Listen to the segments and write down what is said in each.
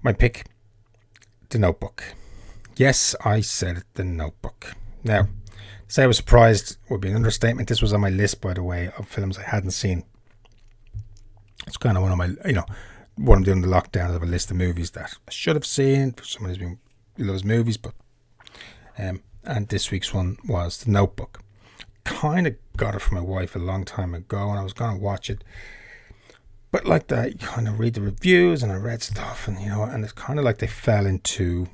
My pick, The Notebook. Yes, I said it, The Notebook. Now, to say I was surprised would be an understatement. This was on my list, by the way, of films I hadn't seen. It's kind of one of my, what I'm doing the lockdown. I have a list of movies that I should have seen for someone who loves movies. But and this week's one was The Notebook. Kind of got it from my wife a long time ago, and I was going to watch it. But like that, you kind of read the reviews, and I read stuff, and and it's kind of like they fell into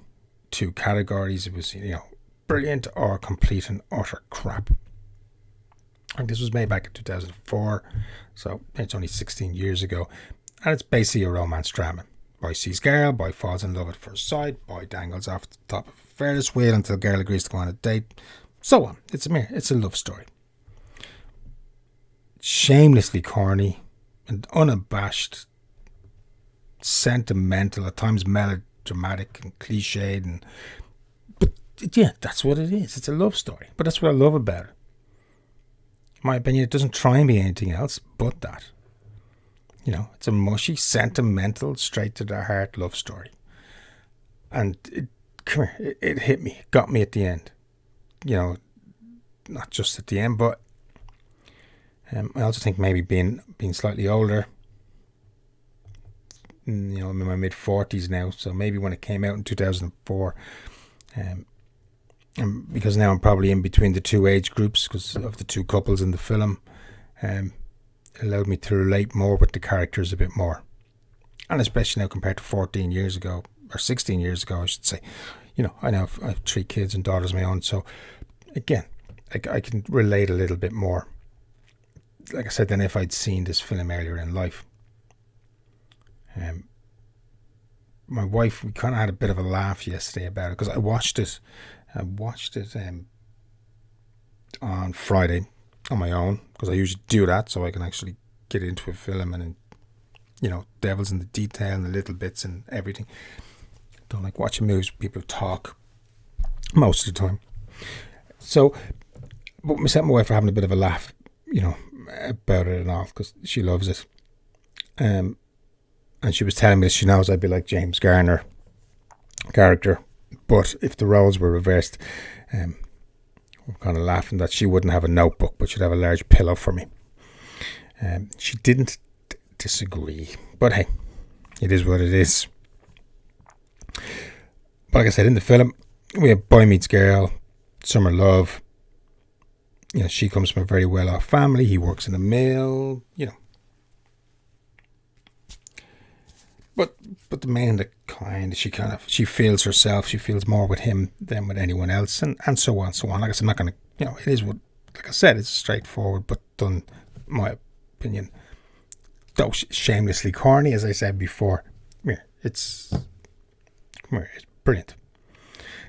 two categories. It was brilliant or complete and utter crap. And this was made back in 2004, so it's only 16 years ago. And it's basically a romance drama. Boy sees girl, boy falls in love at first sight, boy dangles off the top of a Ferris wheel until girl agrees to go on a date, so on. It's a love story. Shamelessly corny and unabashed, sentimental, at times melodramatic and cliched, but yeah, that's what it is. It's a love story, but that's what I love about it. In my opinion, it doesn't try and be anything else but that. It's a mushy, sentimental, straight to the heart love story. And it hit me, it got me at the end. Not just at the end, but I also think maybe being slightly older, I'm in my mid-40s now, so maybe when it came out in 2004, and because now I'm probably in between the two age groups because of the two couples in the film, it allowed me to relate more with the characters a bit more. And especially now compared to 14 years ago, or 16 years ago, I should say. I know I have 3 kids and daughters of my own, so again, I can relate a little bit more, like I said, than if I'd seen this film earlier in life. My wife, we kind of had a bit of a laugh yesterday about it because I watched it on Friday on my own, because I usually do that so I can actually get into a film and devil's in the detail and the little bits and everything. Don't like watching movies where people talk most of the time. So, but myself and my wife are having a bit of a laugh, about it and all, because she loves it. And she was telling me that she knows I'd be like James Garner character, but if the roles were reversed, I'm kind of laughing that she wouldn't have a notebook, but she'd have a large pillow for me. She didn't disagree, but hey, it is what it is. But like I said, in the film, we have boy meets girl, summer love. She comes from a very well-off family. He works in a mill. But the main she feels herself. She feels more with him than with anyone else, and so on, so on. Like I said, I'm not going to, it is what, like I said, it's straightforward, but done, in my opinion, though shamelessly corny, as I said before. It's brilliant.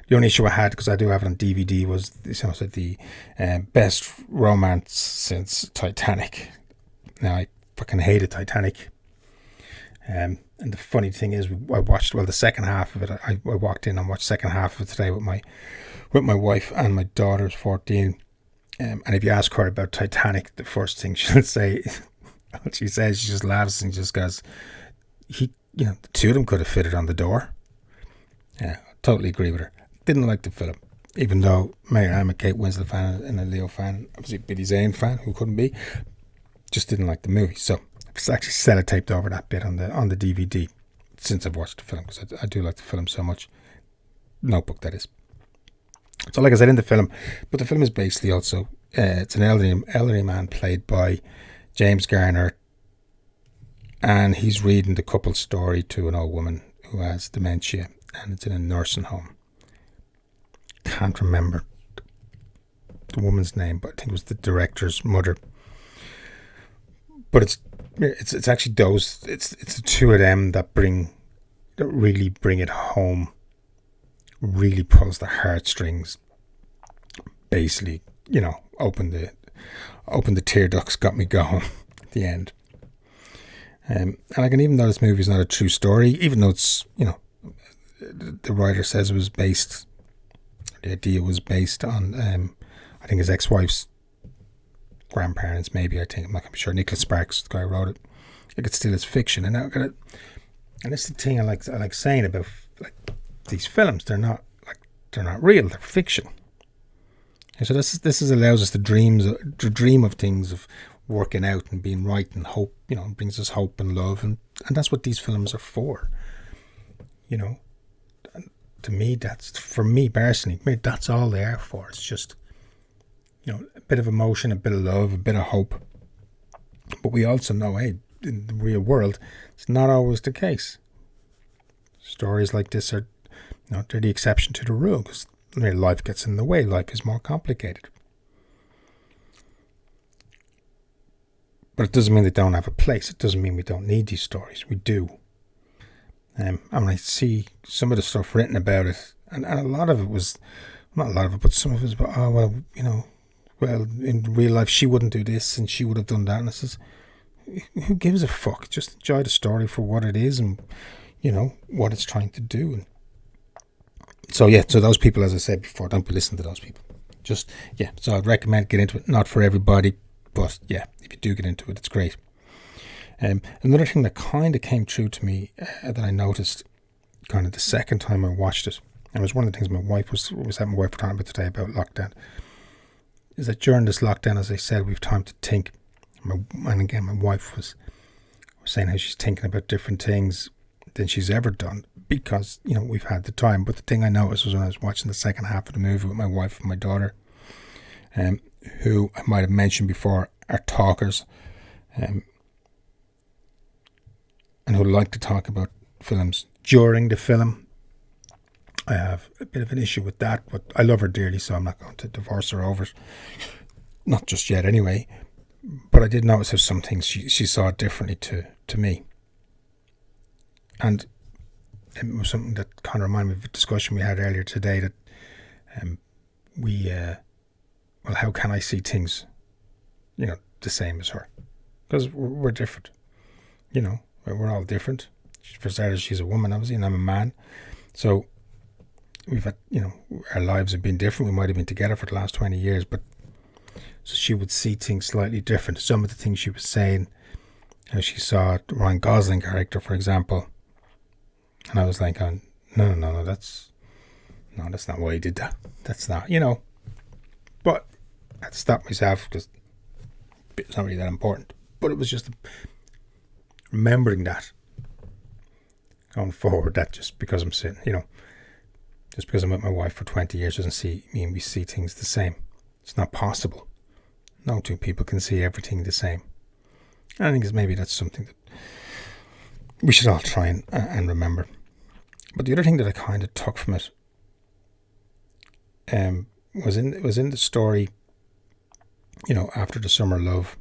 The only issue I had, because I do have it on DVD, was the best romance since Titanic. Now, I fucking hated Titanic. And the funny thing is, I watched the second half of it. I walked in and watched the second half of it today with my wife, and my daughter's 14. And if you ask her about Titanic, the first thing she'll say, what she says, she just laughs and just goes, the two of them could have fitted on the door. Yeah, totally agree with her. Didn't like the film, even though I'm a Kate Winslet fan and a Leo fan, obviously a Billy Zane fan, who couldn't be. Just didn't like the movie, so I've actually sellotaped over that bit on the DVD since I've watched the film, because I do like the film so much. Notebook, that is. So like I said, in the film, but the film is basically also it's an elderly man played by James Garner, and he's reading the couple story to an old woman who has dementia, and it's in a nursing home. Can't remember the woman's name, but I think it was the director's mother. But it's actually it's the two of them that really bring it home, really pulls the heartstrings. Basically, open the tear ducts, got me going at the end. And even though this movie is not a true story, even though it's the writer says it was based. The idea was based on, I think, his ex-wife's grandparents, maybe. I'm not sure. Nicholas Sparks, the guy who wrote it. It still is fiction. And And that's the thing I like saying about like these films. They're not real. They're fiction. And so this allows us to dream of things, of working out and being right, and hope. It brings us hope and love, and that's what these films are for. And to me, for me personally, that's all they are for. It's just a bit of emotion, a bit of love, a bit of hope. But we also know, hey, in the real world, it's not always the case. Stories like this are, they're the exception to the rule, because life gets in the way. Life is more complicated. But it doesn't mean they don't have a place. It doesn't mean we don't need these stories. We do. And I see some of the stuff written about it, and a lot of it was, not a lot of it, but some of it was about, well, in real life she wouldn't do this and she would have done that. And I says, who gives a fuck? Just enjoy the story for what it is and, what it's trying to do. And so those people, as I said before, don't be listening to those people. So I'd recommend get into it. Not for everybody, but if you do get into it, it's great. Another thing that kind of came true to me that I noticed kind of the second time I watched it, and it was one of the things my wife was having my wife talking about today about lockdown, is that during this lockdown, as I said, we've time to think. And again, my wife was saying how she's thinking about different things than she's ever done because, we've had the time. But the thing I noticed was when I was watching the second half of the movie with my wife and my daughter, who I might have mentioned before are talkers, and who like to talk about films during the film. I have a bit of an issue with that, but I love her dearly, so I'm not going to divorce her over it. Not just yet, anyway. But I did notice how some things she saw differently to me. And it was something that kind of reminded me of a discussion we had earlier today that how can I see things, the same as her? Because we're different. We're all different. For starters, she's a woman, obviously, and I'm a man. So we've had, our lives have been different. We might have been together for the last 20 years, but so she would see things slightly different. Some of the things she was saying, how she saw the Ryan Gosling character, for example, and I was like, no, that's not why he did that. That's not, But I had to stop myself because it's not really that important. But it was just remembering that going forward, that just because I'm sitting, just because I'm with my wife for 20 years doesn't mean we see things the same. It's not possible. No two people can see everything the same. And I think maybe that's something that we should all try and remember. But the other thing that I kind of took from it was in the story, after the summer love,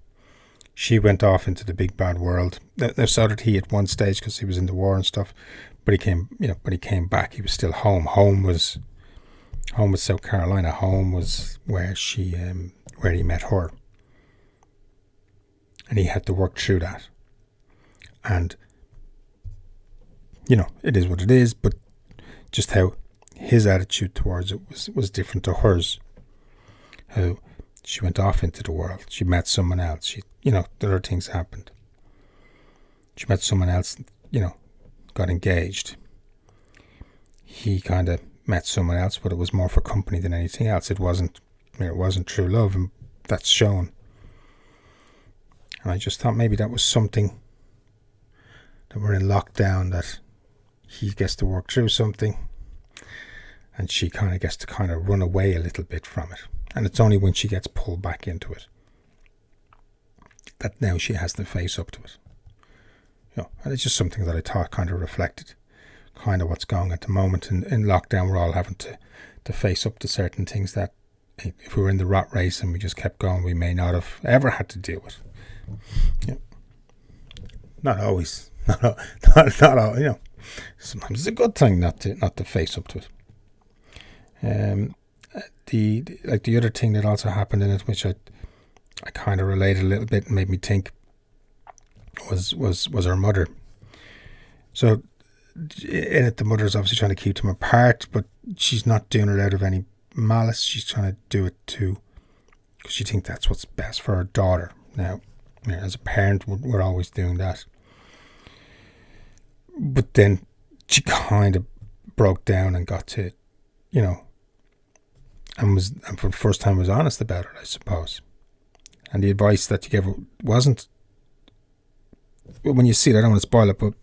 she went off into the big bad world. Now, so did he at one stage because he was in the war and stuff. But he came back. He was still home. Home was South Carolina. Home was where where he met her. And he had to work through that. And, it is what it is. But just how his attitude towards it was different to hers. How she went off into the world. She met someone else. Other things happened. She met someone else, got engaged. He kind of met someone else, but it was more for company than anything else. It wasn't true love, and that's shown. And I just thought maybe that was something that we're in lockdown, that he gets to work through something, and she kind of gets to kind of run away a little bit from it. And it's only when she gets pulled back into it that now she has to face up to it. And it's just something that I thought kind of reflected kind of what's going on at the moment. In lockdown, we're all having to face up to certain things that if we were in the rat race and we just kept going, we may not have ever had to deal with. Not always. Not all, sometimes it's a good thing not to face up to it. The other thing that also happened in it, which I kind of related a little bit and made me think, was her mother. So in it, the mother's obviously trying to keep them apart, but she's not doing it out of any malice. She's trying to do it because she thinks that's what's best for her daughter. Now, as a parent, we're always doing that. But then she kind of broke down and got to, you know, and for the first time was honest about it, I suppose. And the advice that you gave her wasn't, when you see it, I don't want to spoil it, but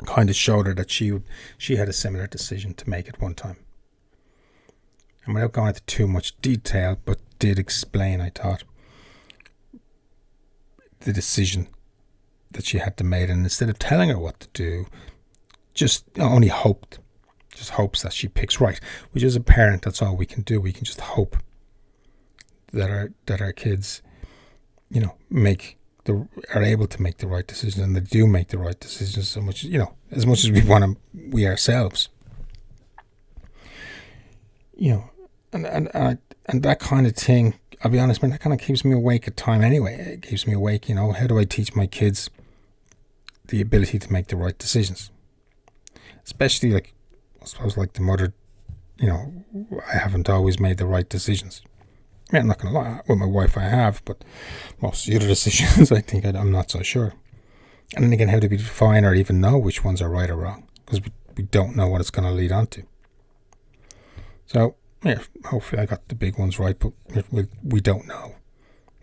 kind of showed her that she had a similar decision to make at one time. And without going into too much detail, but did explain, I thought, the decision that she had to make. And instead of telling her what to do, just only hopes that she picks right. Which, as a parent, that's all we can do. We can just hope that our kids, are able to make the right decisions, and they do make the right decisions. So much, as much as we want them, we ourselves, and that kind of thing. I'll be honest, man, that kind of keeps me awake at time anyway. It keeps me awake. How do I teach my kids the ability to make the right decisions? Especially, I suppose, like the mother, I haven't always made the right decisions. I mean, I'm not going to lie, with my wife I have, but most of the other decisions I think I'm not so sure. And then again, how do we define or even know which ones are right or wrong? Because we don't know what it's going to lead on to. So, yeah, hopefully I got the big ones right, but we don't know.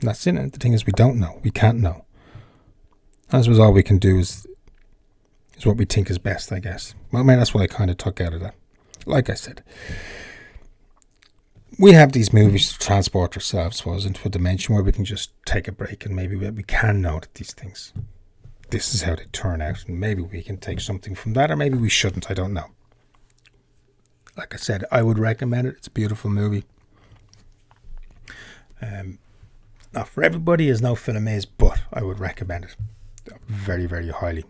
And that's it. The thing is, we don't know. We can't know. And I suppose all we can do is what we think is best, I guess. Well, I mean, that's what I kind of took out of that. Like I said, we have these movies to transport ourselves, I suppose, into a dimension where we can just take a break, and maybe we can know that these things, this is how they turn out, and maybe we can take something from that, or maybe we shouldn't. I don't know. Like I said, I would recommend it. It's a beautiful movie. Not for everybody, as no film is, but I would recommend it very, very highly.